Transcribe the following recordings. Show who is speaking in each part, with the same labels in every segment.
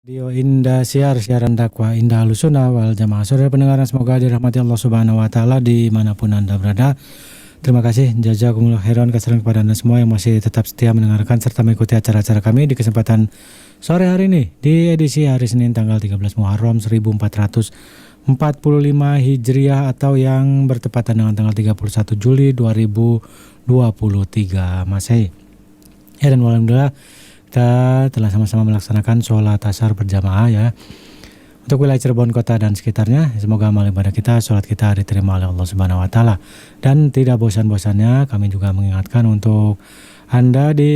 Speaker 1: Radio Indah siaran dakwah Indah Ahlussunnah wal Jamaah. Saudara pendengar, semoga dirahmati Allah Subhanahu wa taala dimanapun Anda berada. Terima kasih jazakumullah khairan katsiran kepada Anda semua yang masih tetap setia mendengarkan serta mengikuti acara-acara kami di kesempatan sore hari ini di edisi hari Senin tanggal 13 Muharram 1445 Hijriah atau yang bertepatan dengan tanggal 31 Juli 2023 Masehi. Ya, dan alhamdulillah kita telah sama-sama melaksanakan sholat asar berjamaah ya untuk wilayah Cirebon kota dan sekitarnya. Semoga amal ibadah kita, sholat kita diterima oleh Allah Subhanahu wa taala. Dan tidak bosan-bosannya kami juga mengingatkan untuk Anda di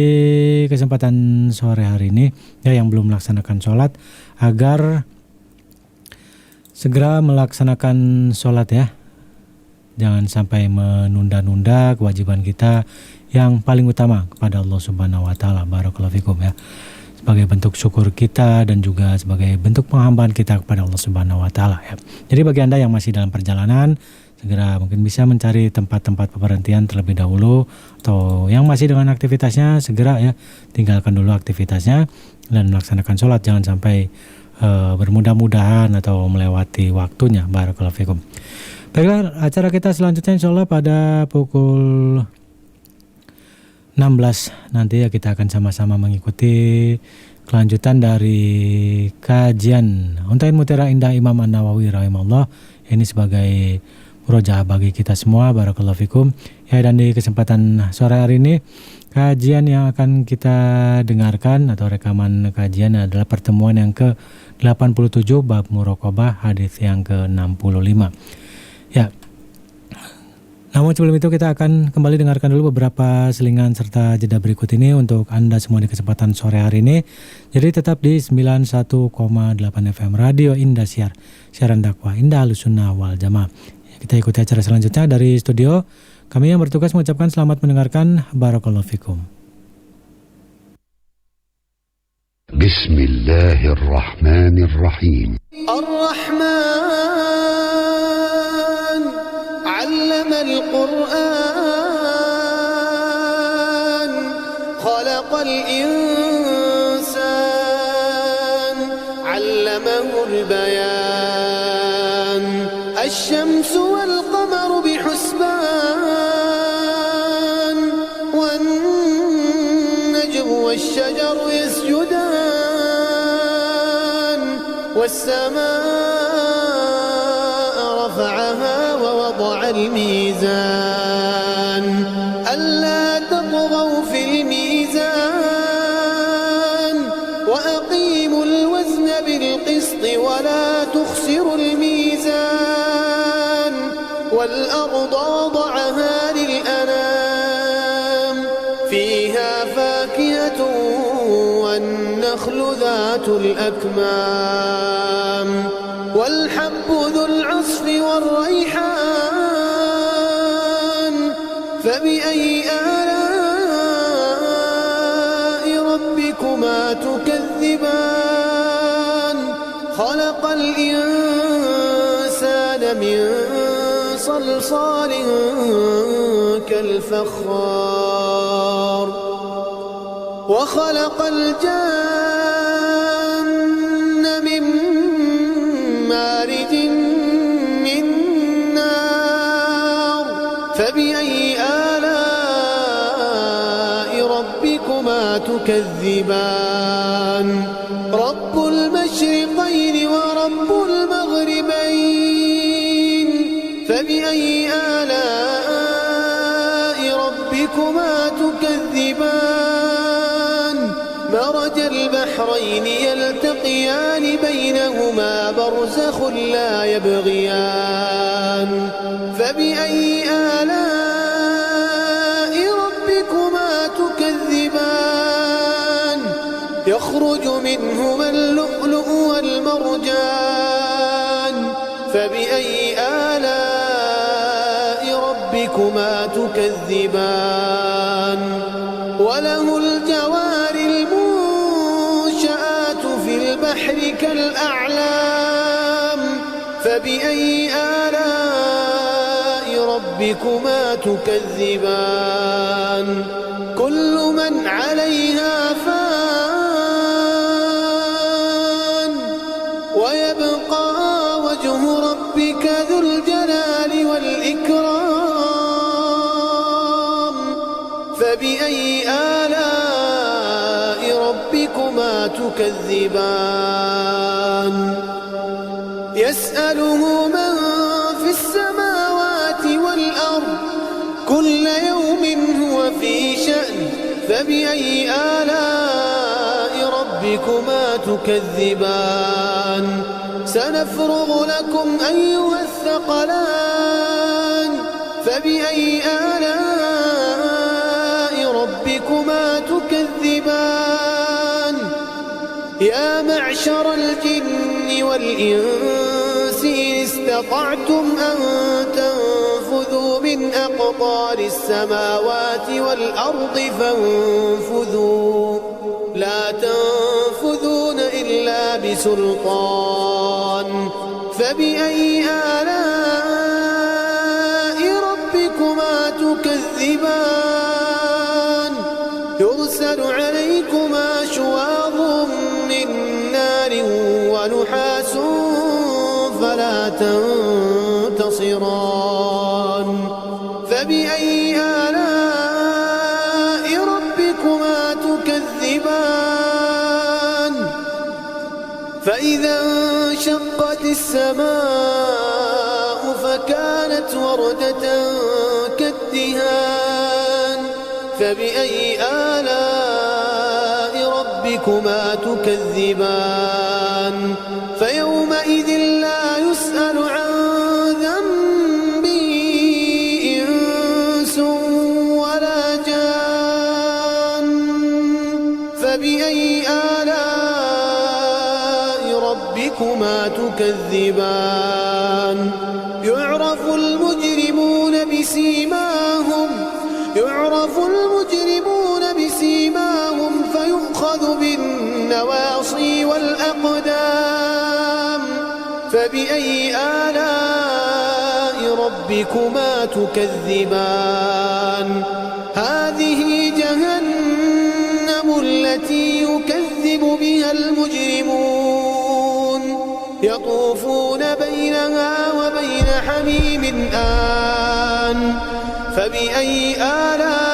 Speaker 1: kesempatan sore hari ini ya yang belum melaksanakan sholat agar segera melaksanakan sholat ya. Jangan sampai menunda-nunda kewajiban kita yang paling utama kepada Allah Subhanahu wa taala. Barakallahu fikum ya. Sebagai bentuk syukur kita dan juga sebagai bentuk penghambaan kita kepada Allah Subhanahu wa taala ya. Jadi bagi Anda yang masih dalam perjalanan, segera mungkin bisa mencari tempat-tempat pemberhentian terlebih dahulu, atau yang masih dengan aktivitasnya segera ya tinggalkan dulu aktivitasnya dan melaksanakan sholat. Jangan sampai bermudah-mudahan atau melewati waktunya. Barakallahu fikum. Baiklah, acara kita selanjutnya insya Allah pada pukul 16 nanti ya kita akan sama-sama mengikuti kelanjutan dari kajian Untayan Mutiara Indah Imam An-Nawawi rahimahullah. Ini sebagai murojaah bagi kita semua. Barakallahu fikum. Ya, dan di kesempatan sore hari ini kajian yang akan kita dengarkan atau rekaman kajian adalah pertemuan yang ke-87 bab muraqabah hadis yang ke-65. Ya. Namun sebelum itu kita akan kembali dengarkan dulu beberapa selingan serta jeda berikut ini untuk Anda semua di kesempatan sore hari ini. Jadi tetap di 91,8 FM Radio Indah siaran dakwah Indah Ahlussunnah wal Jamaah. Kita ikuti acara selanjutnya dari studio. Kami yang bertugas mengucapkan selamat mendengarkan. Barakallahu fikum.
Speaker 2: Bismillahirrahmanirrahim. علم القرآن خلق الإنسان علمه البيان الشمس والقمر بحسبان والنجم والشجر يسجدان والسماء رفعها ووضع الميزان ألا تطغوا في الميزان وأقيموا الوزن بالقسط ولا تخسروا الميزان والأرض وضعها للأنام فيها فاكهة والنخل ذات الأكمام والحب ذو العصف والريحان فبأي آلاء ربكما تكذبان خلق الإنسان من صلصال كالفخار وخلق الجان من مارج من نار فبأي آلاء ربكما تكذبان رب المشرقين ورب المغربين فبأي آلاء ربكما تكذبان مرج البحرين يلتقيان بينهما برزخ لا يبغيان فبأي آلاء ربكما تكذبان يخرج منهما اللؤلؤ والمرجان فبأي آلاء ربكما تكذبان وله الجوار المنشآت في البحر كالأعلام فبأي آلاء ربكما تكذبان كل من عليها فان ويبقى وجه ربك ذو الجلال والإكرام فبأي آلاء ربكما تكذبان يسأله من في السماوات والأرض كل يوم هو في شأن فبأي آلاء ربكما تكذبان سنفرغ لكم أيها الثقلان فبأي آلاء ربكما تكذبان يا معشر الجن والإنس إن استطعتم أن تنفذوا من أقطار السماوات والأرض فانفذوا لا تنفذون إلا بسلطان فبأي آلاء ربكما تكذبان يرسل عليكما شواظ من نار ونحاس فلا تنتصران فبأي آلاء ربكما تكذبان فإذا انشقت السماء فكانت وردة كالدهان فبأي آلاء ربكما تكذبان فيومئذ لا يسأل عن ذنبه إنس ولا جان فبأي آلاء ربكما تكذبان يعرف المجرمون بسيماهم فيؤخذ بالنواصي والأقدام فبأي آلاء ربكما تكذبان هذه جهنم التي يكذب بها المجرمون يطوفون بينها وبين حميم آن فبأي آلاء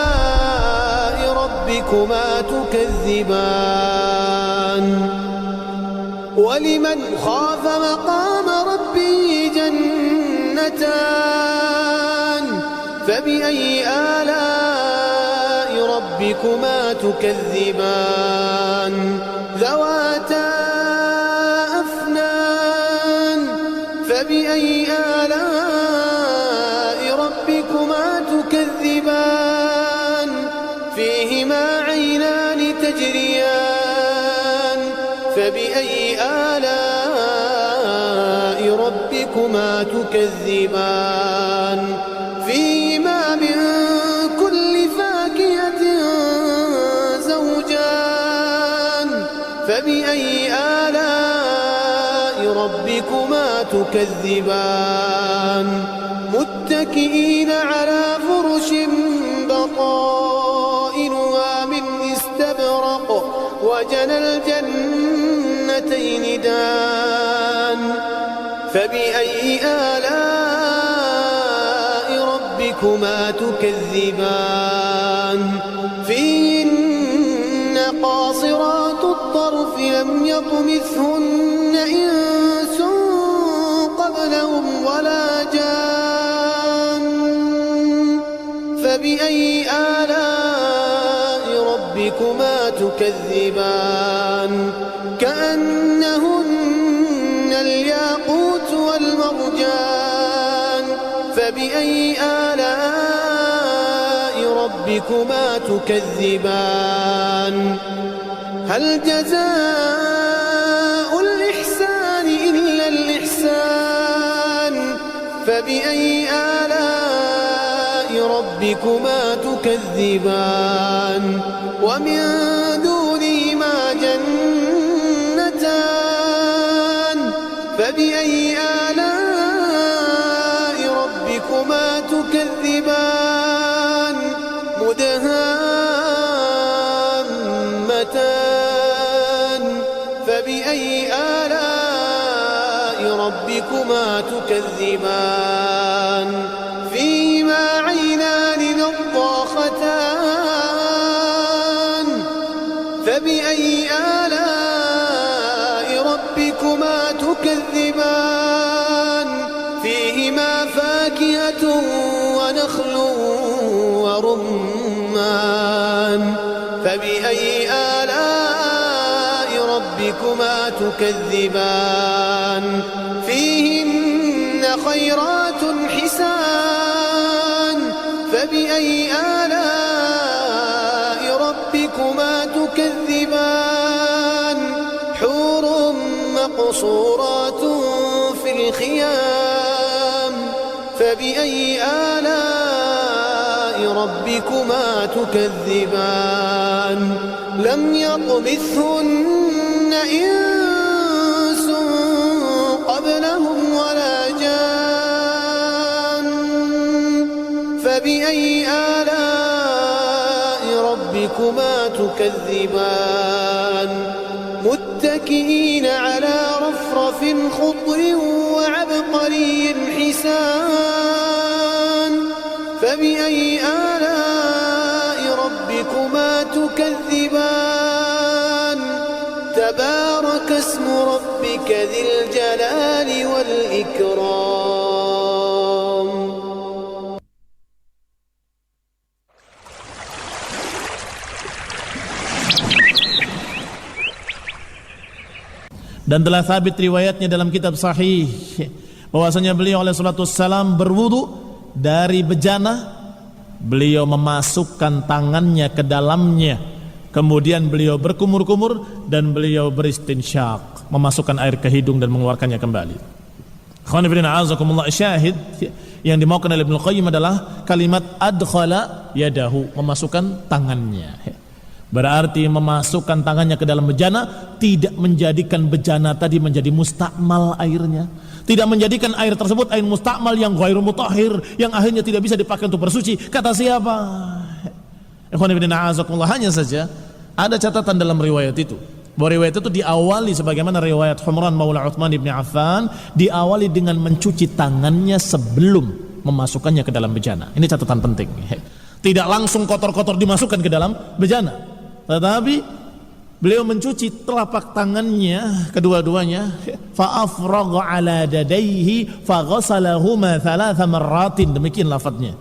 Speaker 2: ربكما تكذبان ولمن خاف مقام ربه جنتان فبأي آلاء ربكما تكذبان ذواتا أفنان فبأي آلاء ربكما تكذبان فيهما عينان تجريان فبأي آلاء ربكما تكذبان فيهما من كل فاكهة زوجان فبأي آلاء ربكما تكذبان متكئين على فرش بطائنها من استبرق وجنى الجنتين دان فبأي آلاء ربكما تكذبان فيهن قاصرات الطرف لم يطمثهن إنس قبلهم ولا جان فبأي آلاء ربكما تكذبان كأنهن الياقوت والمرجان فبأي آلاء ربكما تكذبان هل جزاء الإحسان إلا الإحسان فبأي آلاء ربكما تكذبان ومن دونهما جنتان فبأي آلاء ربكما تكذبان مدهامتان فبأي آلاء ربكما تكذبان فيهما عينان نضاختان فبأي آلاء ربكما تكذبان فيهما فاكهة ونخل ورمان فبأي آلاء ربكما تكذبان فيهن خيرات حسان فبأي آلاء ربكما تكذبان حور مقصورات في الخيام فبأي آلاء ربكما تكذبان لم يطمثهن إنس قبلهم ولا جان فبأي آلاء ربكما تكذبان متكئين على رفرف خضر وعبقري حسان فبأي آلاء ربكما تكذبان تبارك اسم ربك ذي الجلال والإكرام.
Speaker 3: Dan telah sabit riwayatnya dalam kitab sahih bahwasanya beliau alaihi salatu wassalam berwudu dari bejana, beliau memasukkan tangannya ke dalamnya, kemudian beliau berkumur-kumur dan beliau beristinsyak, memasukkan air ke hidung dan mengeluarkannya kembali. Khawani fillah a'azakumullah, syahid yang dimaukan oleh Ibnu Qayyim adalah kalimat adkhala yadahu, memasukkan tangannya. Berarti memasukkan tangannya ke dalam bejana tidak menjadikan bejana tadi menjadi mustakmal airnya, tidak menjadikan air tersebut air mustakmal yang ghairu mutahhir, yang akhirnya tidak bisa dipakai untuk bersuci. Kata siapa? Ikhwan fillah a'azakumullah, hanya saja ada catatan dalam riwayat itu, bahwa riwayat itu diawali sebagaimana riwayat Humran Maula Utsman bin Affan, diawali dengan mencuci tangannya sebelum memasukkannya ke dalam bejana. Ini catatan penting. Tidak langsung kotor-kotor dimasukkan ke dalam bejana, tetapi beliau mencuci telapak tangannya kedua-duanya, fa afragha ala dadaihi fa ghasalahuma thalatha marratin, demikian lafadznya.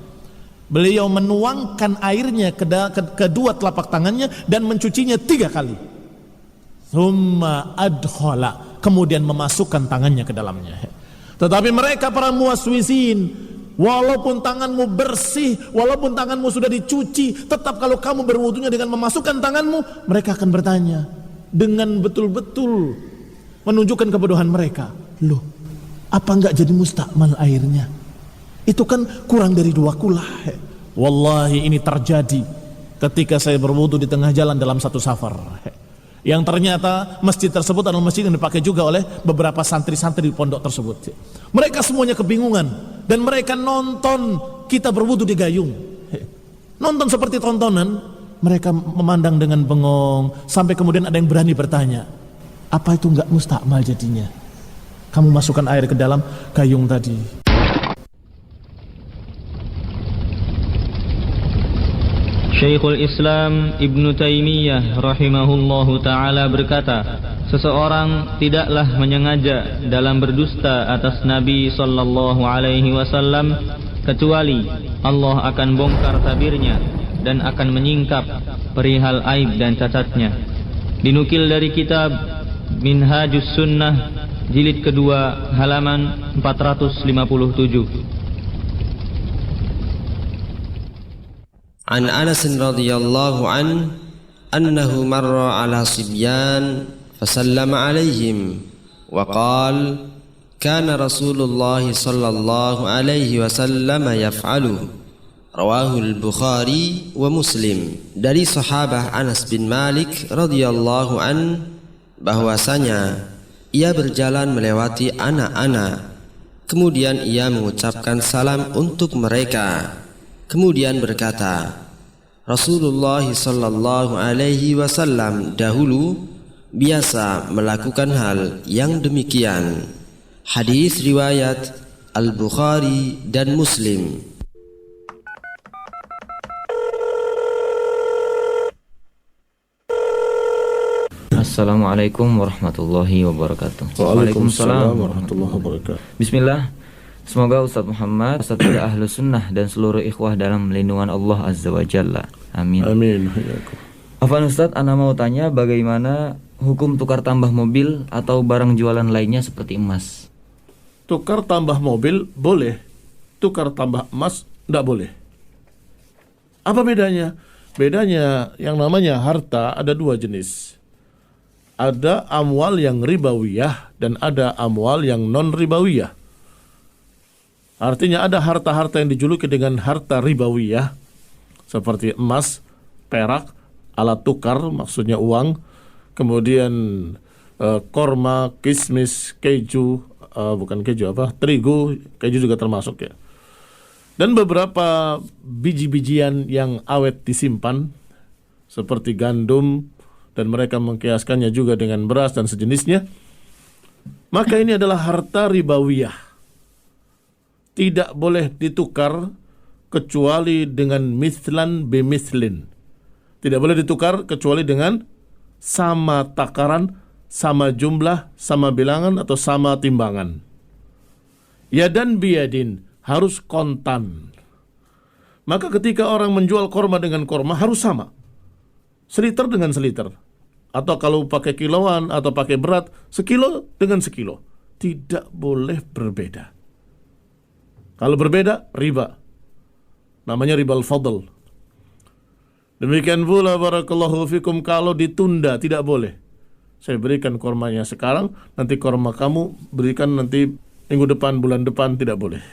Speaker 3: Beliau menuangkan airnya ke kedua telapak tangannya dan mencucinya 3 kali. Thumma adkhala, kemudian memasukkan tangannya ke dalamnya. Tetapi mereka para muwaswisin, walaupun tanganmu bersih, walaupun tanganmu sudah dicuci, tetap kalau kamu berwudunya dengan memasukkan tanganmu, mereka akan bertanya dengan betul-betul menunjukkan kebodohan mereka. Loh, apa enggak jadi mustakmal airnya? Itu kan kurang dari 2 kulah. Wallahi ini terjadi ketika saya berwudu di tengah jalan dalam satu safar, yang ternyata masjid tersebut adalah masjid yang dipakai juga oleh beberapa santri-santri di pondok tersebut. Mereka semuanya kebingungan dan mereka nonton kita berwudu di gayung, nonton seperti tontonan. Mereka memandang dengan bengong sampai kemudian ada yang berani bertanya, apa itu enggak mustakmal jadinya? Kamu masukkan air ke dalam gayung tadi.
Speaker 4: Syekhul Islam Ibnu Taimiyah rahimahullahu ta'ala berkata, seseorang tidaklah menyengaja dalam berdusta atas Nabi sallallahu alaihi wasallam kecuali Allah akan bongkar tabirnya dan akan menyingkap perihal aib dan cacatnya. Dinukil dari kitab Minhajus Sunnah jilid kedua halaman 457.
Speaker 5: An Anas radhiyallahu an annahu marra ala sibyan fasallama alaihim wa qala kana Rasulullah sallallahu alaihi wasallam yaf'alu, rawahu al-Bukhari wa Muslim. Dari sahabat Anas bin Malik radhiyallahu an bahwasanya ia berjalan melewati anak-anak, kemudian ia mengucapkan salam untuk mereka. Kemudian berkata, Rasulullah sallallahu alaihi wasallam dahulu biasa melakukan hal yang demikian. Hadis riwayat Al-Bukhari dan Muslim.
Speaker 6: Assalamualaikum warahmatullahi wabarakatuh.
Speaker 3: Waalaikumsalam warahmatullahi wabarakatuh.
Speaker 6: Bismillah. Semoga Ustaz Muhammad, Ustaz Ahlus Sunnah dan seluruh ikhwah dalam lindungan Allah Azza wa Jalla. Amin.
Speaker 3: Amin.
Speaker 6: Afwan Ustaz, ana mau tanya bagaimana hukum tukar tambah mobil atau barang jualan lainnya seperti emas?
Speaker 3: Tukar tambah mobil boleh, tukar tambah emas tidak boleh. Apa bedanya? Bedanya yang namanya harta ada dua jenis. Ada amwal yang ribawiyah dan ada amwal yang non ribawiyah. Artinya ada harta-harta yang dijuluki dengan harta ribawiyah seperti emas, perak, alat tukar maksudnya uang, kemudian korma, kismis, keju, terigu, keju juga termasuk ya. Dan beberapa biji-bijian yang awet disimpan seperti gandum, dan mereka mengkiaskannya juga dengan beras dan sejenisnya, maka ini adalah harta ribawiyah. Tidak boleh ditukar kecuali dengan mithlan bimithlin. Tidak boleh ditukar kecuali dengan sama takaran, sama jumlah, sama bilangan atau sama timbangan. Yadan biyadin, harus kontan. Maka ketika orang menjual korma dengan korma harus sama. Seliter dengan seliter. Atau kalau pakai kiloan atau pakai berat, sekilo dengan sekilo. Tidak boleh berbeda. Kalau berbeda, riba. Namanya riba al-fadl. Demikian pula barakallahu fikum kalau ditunda, tidak boleh. Saya berikan kormanya sekarang, nanti korma kamu berikan nanti minggu depan, bulan depan, tidak boleh.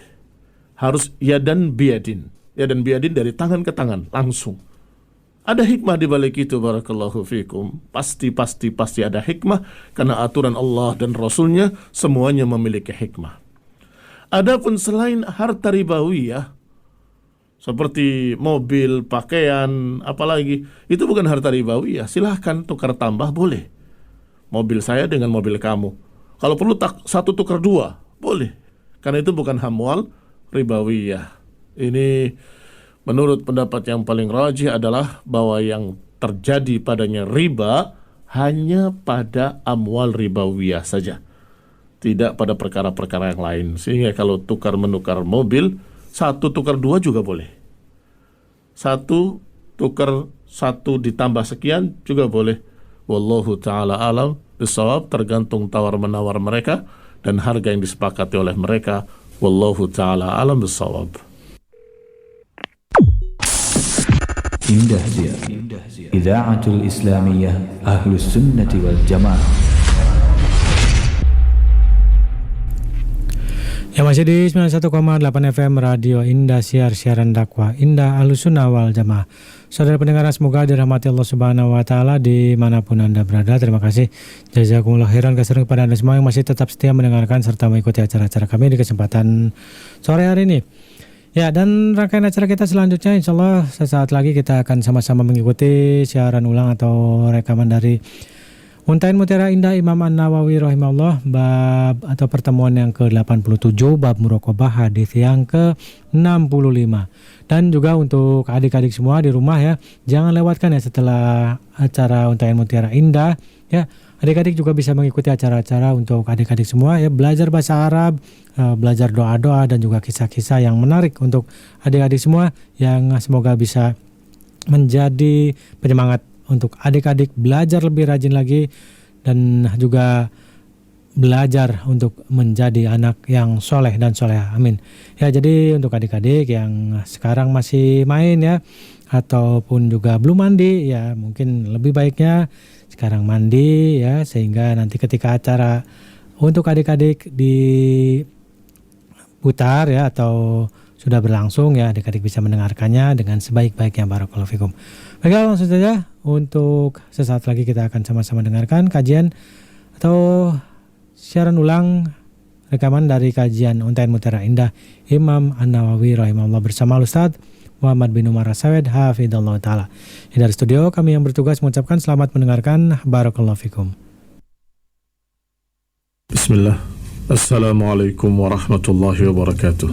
Speaker 3: Harus yadan biyadin. Yadan biyadin dari tangan ke tangan, langsung. Ada hikmah di balik itu barakallahu fikum. Pasti ada hikmah karena aturan Allah dan Rasulnya semuanya memiliki hikmah. Adapun selain harta ribawiyah seperti mobil, pakaian, apalagi itu bukan harta ribawiyah. Silahkan tukar tambah boleh. Mobil saya dengan mobil kamu. Kalau perlu satu tukar dua boleh. Karena itu bukan hamwal ribawiyah. Ini menurut pendapat yang paling rajih adalah bahwa yang terjadi padanya riba hanya pada amwal ribawiyah saja, tidak pada perkara-perkara yang lain. Sehingga kalau tukar-menukar mobil, satu tukar dua juga boleh. Satu tukar satu ditambah sekian juga boleh. Wallahu ta'ala alam bisawab, tergantung tawar-menawar mereka dan harga yang disepakati oleh mereka. Wallahu ta'ala alam bisawab.
Speaker 7: Indah Zia, Idaatul Islamiyah Ahlus Sunnati wal Jamaah.
Speaker 1: Ya, masih di 91,8 FM Radio Indah, siaran dakwah Indah Ahlus Sunnah wal Jamaah. Saudara pendengar, semoga dirahmati Allah Subhanahu wa taala dimanapun Anda berada. Terima kasih jazakumullah khairan kasih kepada Anda semua yang masih tetap setia mendengarkan serta mengikuti acara-acara kami di kesempatan sore hari ini. Ya, dan rangkaian acara kita selanjutnya insya Allah sesaat lagi kita akan sama-sama mengikuti siaran ulang atau rekaman dari Untayan Mutiara Indah Imam An-Nawawi rahimahullah, bab atau pertemuan yang ke-87, bab muraqabah, hadis yang ke-65. Dan juga untuk adik-adik semua di rumah ya, jangan lewatkan ya setelah acara Untayan Mutiara Indah ya. Adik-adik juga bisa mengikuti acara-acara untuk adik-adik semua ya, belajar bahasa Arab, belajar doa-doa dan juga kisah-kisah yang menarik untuk adik-adik semua yang semoga bisa menjadi penyemangat untuk adik-adik belajar lebih rajin lagi dan juga belajar untuk menjadi anak yang soleh dan soleha. Amin. Ya, jadi untuk adik-adik yang sekarang masih main ya ataupun juga belum mandi ya, mungkin lebih baiknya sekarang mandi ya, sehingga nanti ketika acara untuk adik-adik diputar ya atau sudah berlangsung ya, adik-adik bisa mendengarkannya dengan sebaik-baiknya. Barakallahu fikum. Baiklah, langsung saja untuk sesaat lagi kita akan sama-sama dengarkan kajian atau siaran ulang rekaman dari kajian Untayan Mutiara Indah Imam An-Nawawi rahimahullah bersama Ustaz Muhammad bin Umar As-Sawed hafidhallahu ta'ala. Dari studio kami yang bertugas mengucapkan selamat mendengarkan. Barakallahu fikum.
Speaker 3: Bismillah.
Speaker 8: Assalamualaikum warahmatullahi wabarakatuh.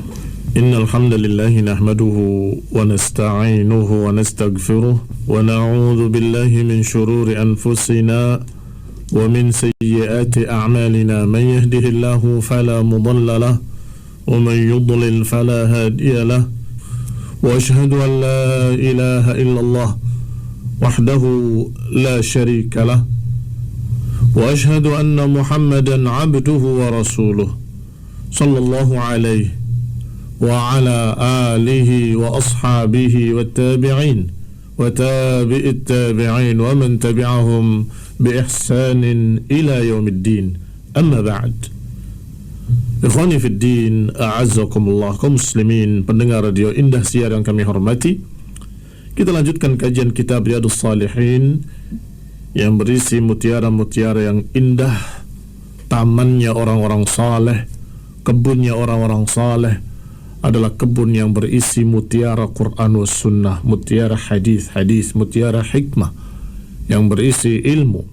Speaker 8: Innal hamdalillah nahmaduhu wa nasta'inuhu wa nastaghfiruh wa na'udzu billahi min shururi anfusina wa min sayyiati a'malina. Man yahdihillahu fala mudilla lahu wa man yudlil fala hadiya lahu. Wa ashhadu an la ilaha illallah wahdahu la syarika lahu. Wa ashhadu anna Muhammadan abduhu wa rasuluh sallallahu alaihi wa ala alihi wa ashabihi wa tabi'in wa tabi'it tabi'in wa man tabi'ahum bi ihsanin ila yaumiddin. Amma ba'd. Ikhwani fid din, a'azzakumullah, kaum muslimin pendengar radio Indah Siar yang kami hormati. Kita lanjutkan kajian kitab Riyadhus Shalihin yang berisi mutiara-mutiara yang indah, tamannya orang-orang saleh, kebunnya orang-orang saleh adalah kebun yang berisi mutiara Quran was sunnah, mutiara hadis, mutiara hikmah yang berisi ilmu.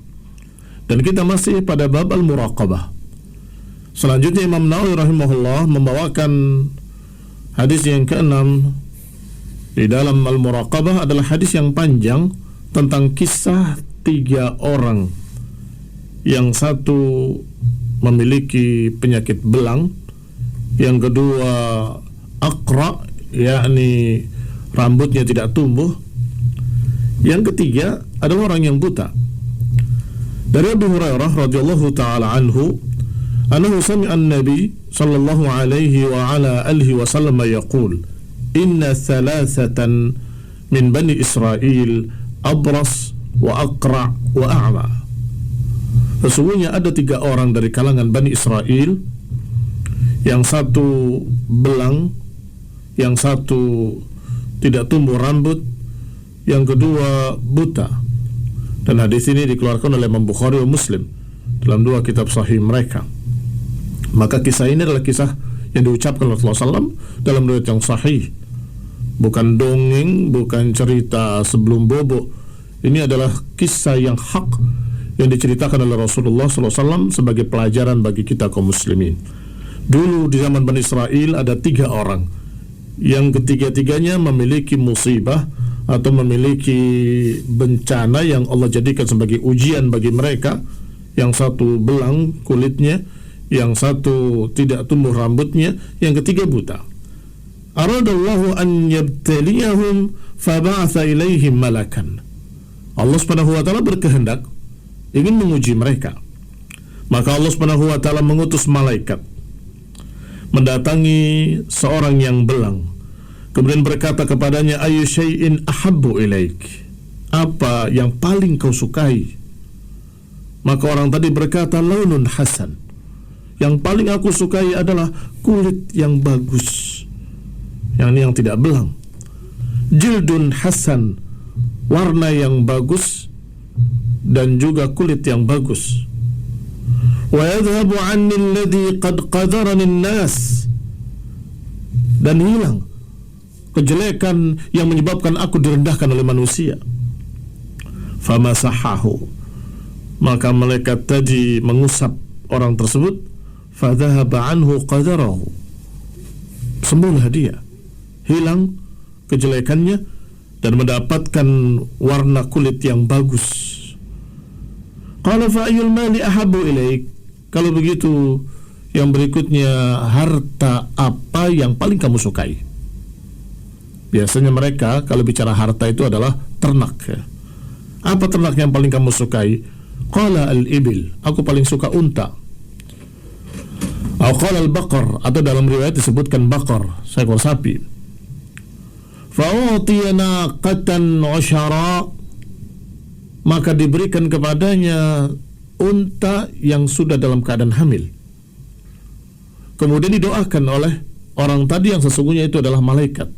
Speaker 8: Dan kita masih pada bab al-muraqabah. Selanjutnya Imam Nawawi rahimahullah membawakan hadis yang ke-6 di dalam al-muraqabah, adalah hadis yang panjang tentang kisah 3 orang. Yang satu memiliki penyakit belang, yang kedua aqra, yakni rambutnya tidak tumbuh, yang ketiga adalah orang yang buta. Dari Abu Hurairah radhiyallahu taala anhu, annahu sami'a an-nabi sallallahu alaihi wa ala alihi wasallam yaqul, inna thalathatan min bani Israil abras wa aqra wa a'ma. Sesungguhnya ada 3 orang dari kalangan Bani Israel, yang satu belang, yang satu tidak tumbuh rambut, yang kedua buta. Dan hadis ini dikeluarkan oleh Imam Bukhari dan Muslim dalam 2 kitab sahih mereka. Maka kisah ini adalah kisah yang diucapkan oleh Rasulullah SAW dalam riwayat yang sahih, bukan dongeng, bukan cerita sebelum bobo. Ini adalah kisah yang hak yang diceritakan oleh Rasulullah SAW sebagai pelajaran bagi kita kaum muslimin. Dulu di zaman Bani Israel ada 3 orang yang ketiga-tiganya memiliki musibah atau memiliki bencana yang Allah jadikan sebagai ujian bagi mereka. Yang satu belang kulitnya, yang satu tidak tumbuh rambutnya, yang ketiga buta. Aradallahu an yabtaliyahum faba'atha ilaihim malakan. Allah Subhanahu wa taala berkehendak ingin menguji mereka. Maka Allah Subhanahu wa taala mengutus malaikat mendatangi seorang yang belang, kemudian berkata kepadanya, ayu syai'in ahabbu ilaik, apa yang paling kau sukai? Maka orang tadi berkata, launun hasan, yang paling aku sukai adalah kulit yang bagus, yang tidak belang. Jildun hasan, warna yang bagus dan juga kulit yang bagus. Wa yadhhabu 'anni alladhi qad qadarani an-nas, dan hilang kejelekan yang menyebabkan aku direndahkan oleh manusia. Famasahahu, maka malaikat tadi mengusap orang tersebut. Fadhahaba anhu qadarahu, sembuhlah dia, hilang kejelekannya dan mendapatkan warna kulit yang bagus. Qala fa ayyul mali ahabbu ilaik, kalau begitu yang berikutnya, harta apa yang paling kamu sukai? Biasanya mereka kalau bicara harta itu adalah ternak, ya. Apa ternak yang paling kamu sukai? Qala al-ibil, aku paling suka unta. Atau qala al-baqar, atau dalam riwayat disebutkan baqar, seekor sapi. Fa'utiya naqatan 'ashara, maka diberikan kepadanya unta yang sudah dalam keadaan hamil. Kemudian didoakan oleh orang tadi yang sesungguhnya itu adalah malaikat.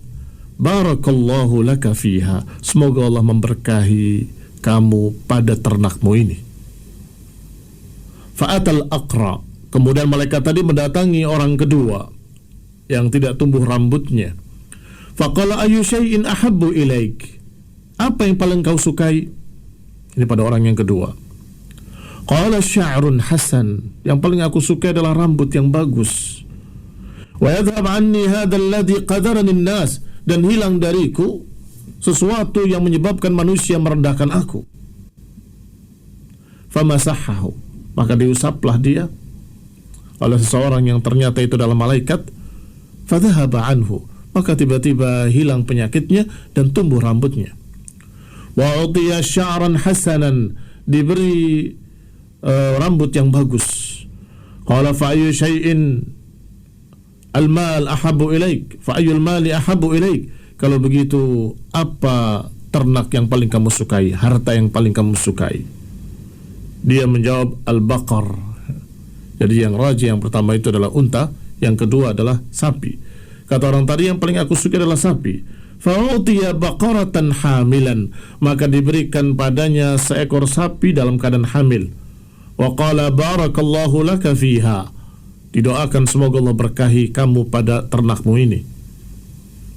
Speaker 8: Barakallahu laka fiha, semoga Allah memberkahi kamu pada ternakmu ini. Fa'atal aqra, kemudian malaikat tadi mendatangi orang kedua yang tidak tumbuh rambutnya. Faqala ayu syai'in ahabbu ilaik, apa yang paling kau sukai? Ini pada orang yang kedua. Qala sya'run hasan, yang paling aku suka adalah rambut yang bagus. Wa yadhhab anni hadha alladhi qadarani an-nas, dan hilang dariku sesuatu yang menyebabkan manusia merendahkan aku. Famasahahu, maka diusaplah dia oleh seseorang yang ternyata itu adalah malaikat. Fadhahaba anhu, maka tiba-tiba hilang penyakitnya dan tumbuh rambutnya. Wa utiya sya'ran hasanan, diberi rambut yang bagus. Qala fa ayyu syai'in al-mal ahabbu ilaik, fa ayyul mali ahabbu ilaik, kalau begitu apa ternak yang paling kamu sukai, harta yang paling kamu sukai? Dia menjawab al-baqar. Jadi yang raji yang pertama itu adalah unta, yang kedua adalah sapi. Kata orang tadi, yang paling aku suka adalah sapi. Fa'utiya baqaratan hamilan, maka diberikan padanya seekor sapi dalam keadaan hamil. Wa qala barakallahu laka fiha, didoakan semoga Allah berkahi kamu pada ternakmu ini.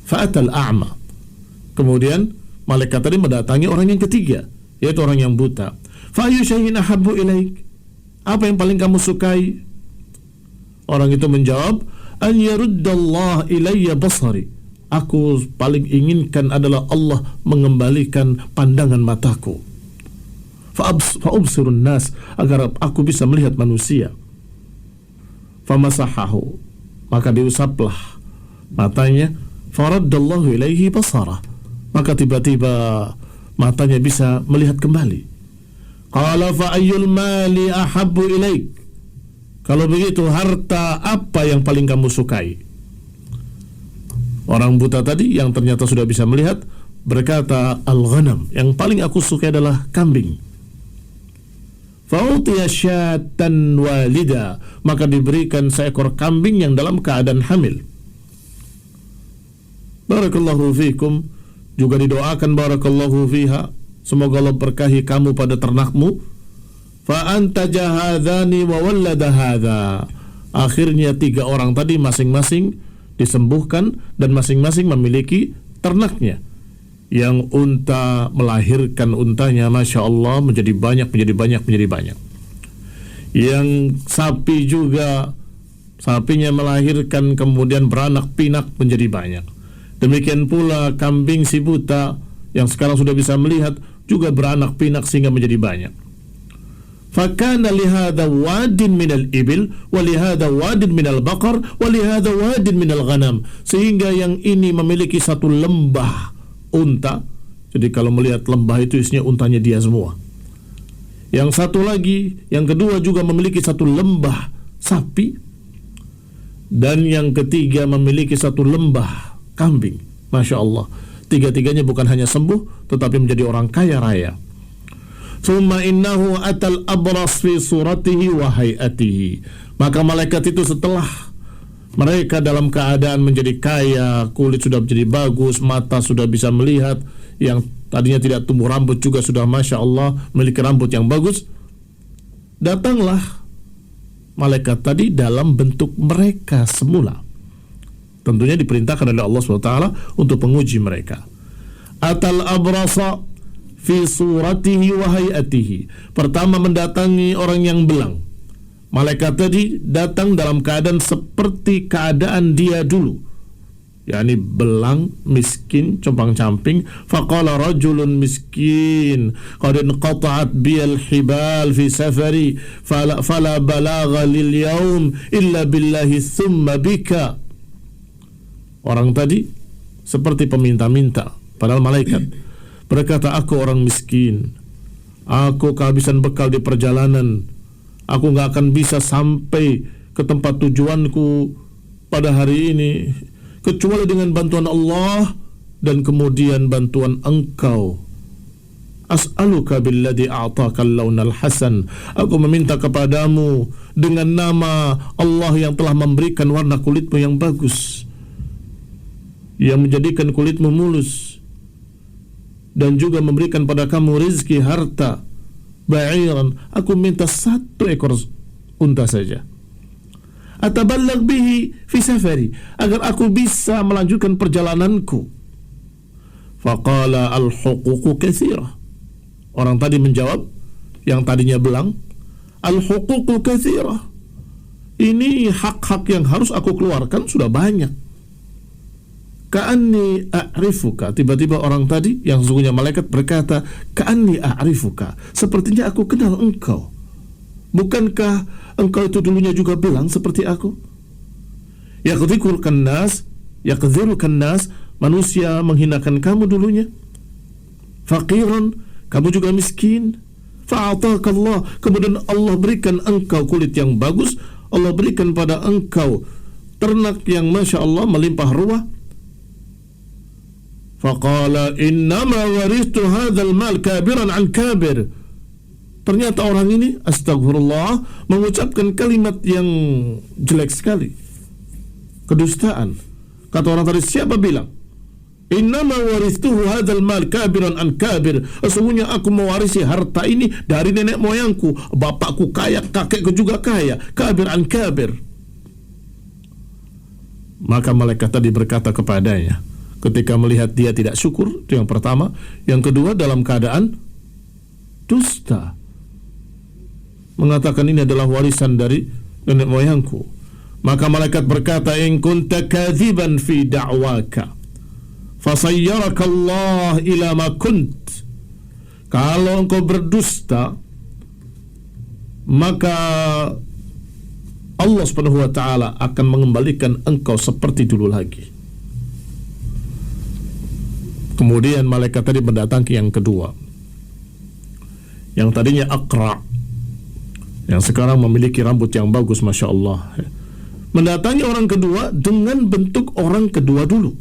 Speaker 8: Fa'atal a'ma, kemudian malaikat tadi mendatangi orang yang ketiga, yaitu orang yang buta. Fa'ayu syai'in ahabbu ilaik, apa yang paling kamu sukai? Orang itu menjawab, an yaruddallah ilayya basari, aku paling inginkan adalah Allah mengembalikan pandangan mataku. Fa'ubsirun nas, agar aku bisa melihat manusia. Famasahahu, maka diusaplah matanya. Faraddallahu ilaihi basara, maka tiba-tiba matanya bisa melihat kembali. Qala fa ayyul mali ahabbu ilaik, kalau begitu harta apa yang paling kamu sukai? Orang buta tadi yang ternyata sudah bisa melihat berkata, al-ghanam, yang paling aku suka adalah kambing. Fa'utiya syatan walida, maka diberikan seekor kambing yang dalam keadaan hamil. Barakallahu fikum, juga didoakan barakallahu fiha, semoga Allah berkahi kamu pada ternakmu. Fa'antaja hadhani wa wallada hadha, akhirnya 3 orang tadi masing-masing disembuhkan dan masing-masing memiliki ternaknya. Yang unta melahirkan untanya, Masya Allah, menjadi banyak. Yang sapi juga, sapinya melahirkan kemudian beranak pinak menjadi banyak. Demikian pula kambing si buta yang sekarang sudah bisa melihat juga beranak pinak sehingga menjadi banyak. Fakana lihada wadin minal ibil, walihada wadin minal bakar, walihada wadin minal ghanam, sehingga yang ini memiliki satu lembah unta. Jadi kalau melihat lembah itu isinya untanya dia semua. Yang satu lagi, yang kedua juga memiliki satu lembah sapi, dan yang ketiga memiliki satu lembah kambing. Masya Allah, 3-tiganya bukan hanya sembuh, tetapi menjadi orang kaya raya. Thumma innahu atal abras fi suratihi wa hayatihi, maka malaikat itu setelah mereka dalam keadaan menjadi kaya, kulit sudah menjadi bagus, mata sudah bisa melihat, yang tadinya tidak tumbuh rambut juga sudah Masya Allah memiliki rambut yang bagus, datanglah malaikat tadi dalam bentuk mereka semula. Tentunya diperintahkan oleh Allah SWT untuk menguji mereka. Atal abrasa fi suratihi wa hayatihi, pertama mendatangi orang yang belang. Malaikat tadi datang dalam keadaan seperti keadaan dia dulu, yakni belang, miskin, compang-camping. Faqala rajulun miskin qad inqata'at biyal hibal fi safari fala balagha lil yawm illa billahi thumma bika. Orang tadi seperti peminta-minta, padahal malaikat berkata, aku orang miskin, aku kehabisan bekal di perjalanan, aku gak akan bisa sampai ke tempat tujuanku pada hari ini kecuali dengan bantuan Allah dan kemudian bantuan engkau. As'aluka billadhi a'taka al-lawnal hasan, aku meminta kepadamu dengan nama Allah yang telah memberikan warna kulitmu yang bagus, yang menjadikan kulitmu mulus, dan juga memberikan pada kamu rizki harta. Ba'iran, aku minta 1 ekor unta saja. Ataballag bihi fi safari, agar aku bisa melanjutkan perjalananku. Faqala al-huququ katsirah, orang tadi menjawab, yang tadinya belang, al-huququ katsirah. Ini hak-hak yang harus aku keluarkan sudah banyak. Ka'anni a'rifuka. Tiba-tiba orang tadi yang sesungguhnya malaikat berkata, Ka'anni a'rifuka. Sepertinya aku kenal engkau. Bukankah engkau itu dulunya juga bilang seperti aku? Yaqdhirukan nas, manusia menghinakan kamu dulunya. Faqiran, kamu juga miskin. Fa'ataka Allah, kemudian Allah berikan engkau kulit yang bagus, Allah berikan pada engkau ternak yang Masya Allah melimpah ruah. Faqala innama waristu hadzal mal kabiran an kabir. Ternyata orang ini, astagfirullah, mengucapkan kalimat yang jelek sekali, kedustaan. Kata orang tadi, siapa bilang? Innama waristuhu hadzal mal kabiran an kabir. Sesungguhnya aku mewarisi harta ini dari nenek moyangku. Bapakku kaya, kakekku juga kaya. Kabir an kabir. Maka malaikat tadi berkata kepadanya, ketika melihat dia tidak syukur, itu yang pertama. Yang kedua, dalam keadaan dusta, mengatakan ini adalah warisan dari nenek moyangku. Maka malaikat berkata, in kunta kadziban fi da'waka fasayyaraka Allah ila ma kunt. Kalau engkau berdusta, maka Allah Subhanahu wa taala akan mengembalikan engkau seperti dulu lagi. Kemudian malaikat tadi mendatangi yang kedua, yang tadinya Aqra, yang sekarang memiliki rambut yang bagus, Masya Allah. Mendatangi orang kedua dengan bentuk orang kedua dulu.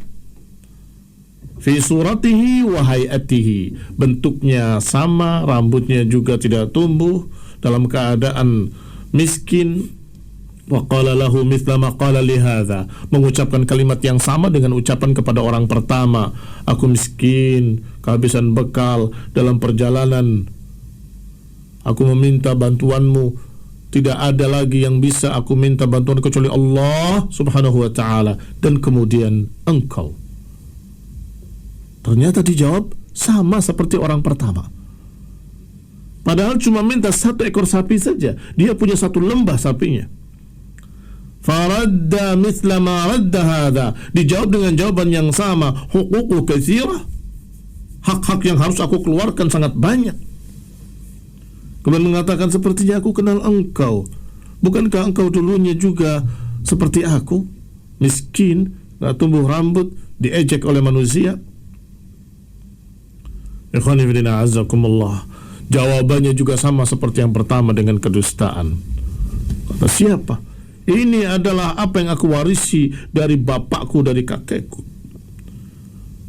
Speaker 8: Fi suratihi wa hayatihi, bentuknya sama, rambutnya juga tidak tumbuh, dalam keadaan miskin. Wa qala lahu mithla ma qala li hadza, mengucapkan kalimat yang sama dengan ucapan kepada orang pertama. Aku miskin, kehabisan bekal dalam perjalanan. Aku meminta bantuanmu. Tidak ada lagi yang bisa aku minta bantuan kecuali Allah Subhanahu wa ta'ala, dan kemudian engkau. Ternyata dijawab sama seperti orang pertama. Padahal cuma minta 1 ekor sapi saja. Dia punya 1 lembah sapinya. Faradda mithla ma radda hadha, dijawab dengan jawaban yang sama. Huququ katsirah, hak-hak yang harus aku keluarkan sangat banyak. Kemudian mengatakan, sepertinya aku kenal engkau. Bukankah engkau dulunya juga seperti aku, miskin, gak tumbuh rambut, diejek oleh manusia? Ikhwani fillah azakumullah, jawabannya juga sama seperti yang pertama dengan kedustaan. Kata siapa? Ini adalah apa yang aku warisi dari bapakku, dari kakekku.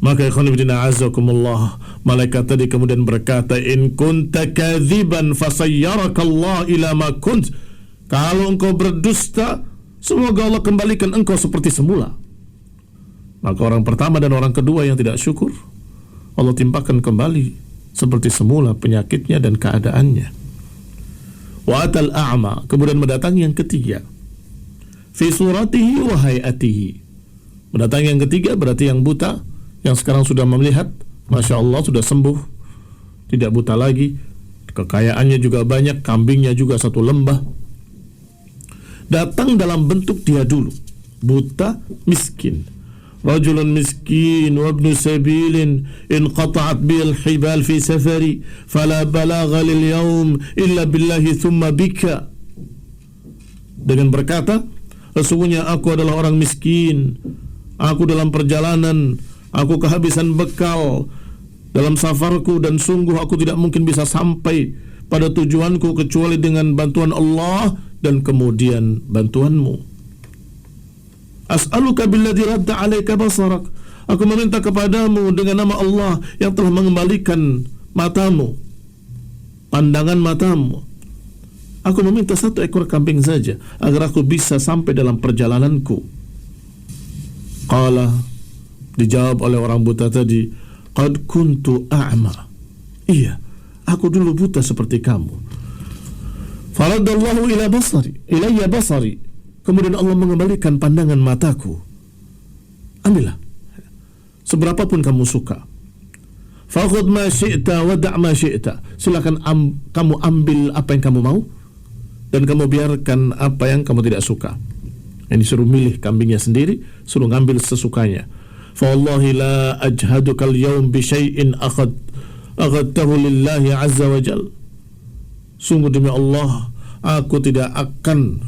Speaker 8: Maka ikhwani fillah azakumullah, malaikat tadi kemudian berkata, in kunta kadziban fasayyaraka Allah ila ma kunt. Kalau engkau berdusta, semoga Allah kembalikan engkau seperti semula. Maka orang pertama dan orang kedua yang tidak syukur, Allah timpakan kembali seperti semula penyakitnya dan keadaannya. Wa atal a'ma, kemudian mendatangi yang ketiga. Fi suratihi wa hayatihi, mendatangi yang ketiga berarti yang buta, yang sekarang sudah melihat, Masya Allah sudah sembuh, tidak buta lagi, kekayaannya juga banyak, kambingnya juga 1 lembah. Datang dalam bentuk dia dulu, buta, miskin. Rajulun miskin wa ibnu sabilin inqata'at bil hibal fi safari fala balagha lil yawm illa billahi thumma bika. Dengan berkata, sesungguhnya aku adalah orang miskin, aku dalam perjalanan, aku kehabisan bekal dalam safarku, dan sungguh aku tidak mungkin bisa sampai pada tujuanku kecuali dengan bantuan Allah dan kemudian bantuanmu. As'aluka billadzi radda 'alaika basarak, aku meminta kepadamu dengan nama Allah yang telah mengembalikan matamu, pandangan matamu. Aku meminta 1 ekor kambing saja agar aku bisa sampai dalam perjalananku. Qala, dijawab oleh orang buta tadi, qad kuntu a'ma. Iya, aku dulu buta seperti kamu. Faradallahu ilayya basari. Kemudian Allah mengembalikan pandangan mataku. Ambillah seberapapun kamu suka. Fakhudh ma syi'ta wa da' ma syi'ta. Silakan kamu ambil apa yang kamu mau, dan kamu biarkan apa yang kamu tidak suka. Yang disuruh milih kambingnya sendiri, suruh ngambil sesukanya. Fa wallahi la ajhaduka al-yawm bi syai'in aghadtahu lillahi azza wa jal. Sungguh demi Allah, aku tidak akan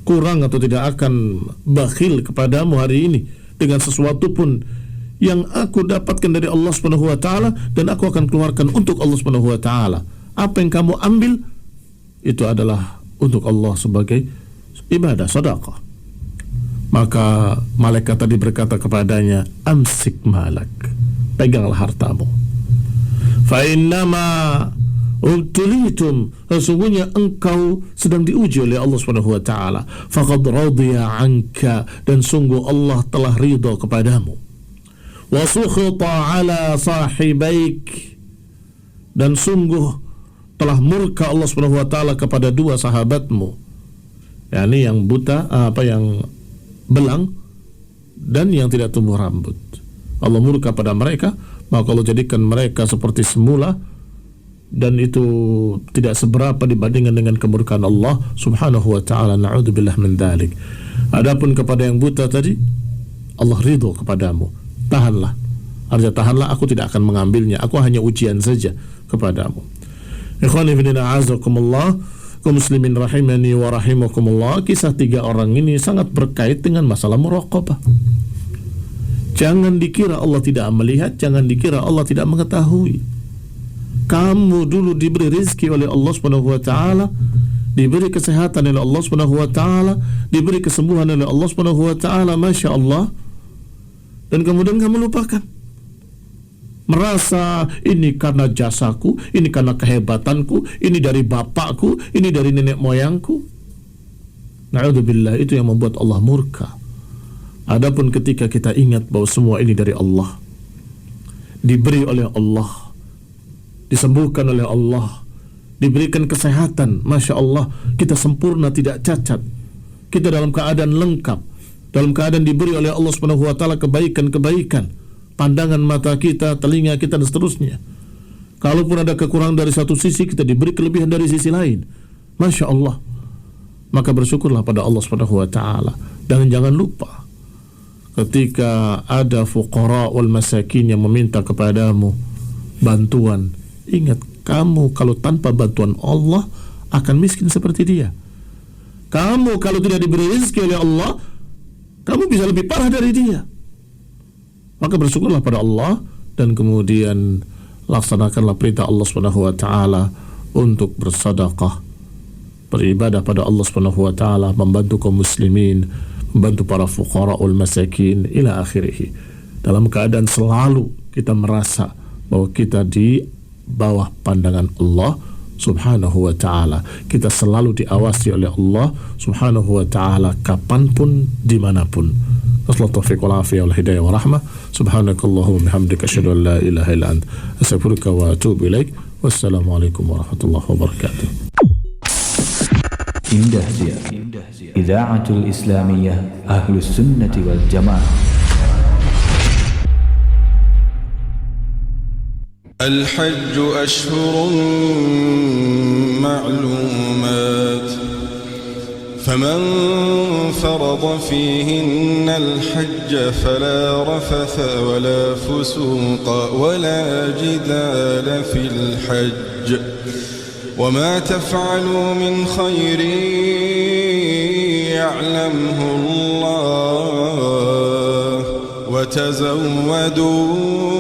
Speaker 8: kurang atau tidak akan bakhil kepadamu hari ini dengan sesuatu pun yang aku dapatkan dari Allah Subhanahu wa taala, dan aku akan keluarkan untuk Allah Subhanahu wa taala. Apa yang kamu ambil itu adalah untuk Allah sebagai ibadah, sedekah. Maka malaikat tadi berkata kepadanya, amsik malak, peganglah hartamu. Fa innama ubtulitum, sesungguhnya engkau sedang diuji oleh Allah Subhanahu wa taala. Faqad radiya anka, dan sungguh Allah telah ridha kepadamu. Wa sukhita ala sahibaik, dan sungguh telah murka Allah Subhanahu wa taala kepada dua sahabatmu, yakni yang buta, yang belang dan yang tidak tumbuh rambut. Allah murka pada mereka, maka Allah jadikan mereka seperti semula, dan itu tidak seberapa dibandingkan dengan kemurkaan Allah Subhanahu wa taala. Na'udzubillah min dzalik. Adapun kepada yang buta tadi, Allah ridho kepadamu. Tahanlah. Artinya tahanlah, aku tidak akan mengambilnya. Aku hanya ujian saja kepadamu. Ikhwani fillah, a'azakumullah, kaum muslimin rahimani wa rahimakumullah. Kisah tiga orang ini sangat berkait dengan masalah muraqabah. Jangan dikira Allah tidak melihat, jangan dikira Allah tidak mengetahui. Kamu dulu diberi rezeki oleh Allah Subhanahu wa taala, diberi kesehatan oleh Allah Subhanahu wa taala, diberi kesembuhan oleh Allah Subhanahu wa taala, Masya Allah. Dan kemudian kamu lupakan, merasa ini karena jasaku, ini karena kehebatanku, ini dari bapakku, ini dari nenek moyangku. Na'udzubillah, itu yang membuat Allah murka. Adapun ketika kita ingat bahwa semua ini dari Allah, diberi oleh Allah, disembuhkan oleh Allah, diberikan kesehatan, Masya Allah, kita sempurna, tidak cacat, kita dalam keadaan lengkap, dalam keadaan diberi oleh Allah Subhanahu wa taala kebaikan-kebaikan, pandangan mata kita, telinga kita, dan seterusnya. Kalaupun ada kekurangan dari satu sisi, kita diberi kelebihan dari sisi lain, Masya Allah. Maka bersyukurlah pada Allah Subhanahu wa taala. Dan jangan lupa, ketika ada fuqara wal masakin yang meminta kepadamu bantuan, ingat, kamu kalau tanpa bantuan Allah akan miskin seperti dia. Kamu kalau tidak diberi rezeki oleh Allah, kamu bisa lebih parah dari dia. Maka bersyukurlah pada Allah, dan kemudian laksanakanlah perintah Allah Subhanahu wa taala untuk bersedekah, beribadah pada Allah Subhanahu wa taala, membantu kaum muslimin, membantu para fuqara wal masakin ila akhirih. Dalam keadaan selalu kita merasa bahwa kita di bawah pandangan Allah Subhanahu wa ta'ala, kita selalu diawasi oleh Allah Subhanahu wa ta'ala kapanpun, dimanapun. Wassalamualaikum taufiq wal afiyah wal hidayah wa rahmah. Subhanakallahumma bihamdika asyhadu an la ilaha illa anta astaghfiruka wa atubu ilaik. Wassalamualaikum warahmatullahi wabarakatuh.
Speaker 7: Indah Dia, Idaatul Islamiyah Ahlus Sunnati wal Jamaah.
Speaker 9: الحج أشهر معلومات، فمن فرض فيهن الحج فلا رفث ولا فسوق ولا جدال في الحج، وما تفعلوا من خير يعلمه الله، وتزودوا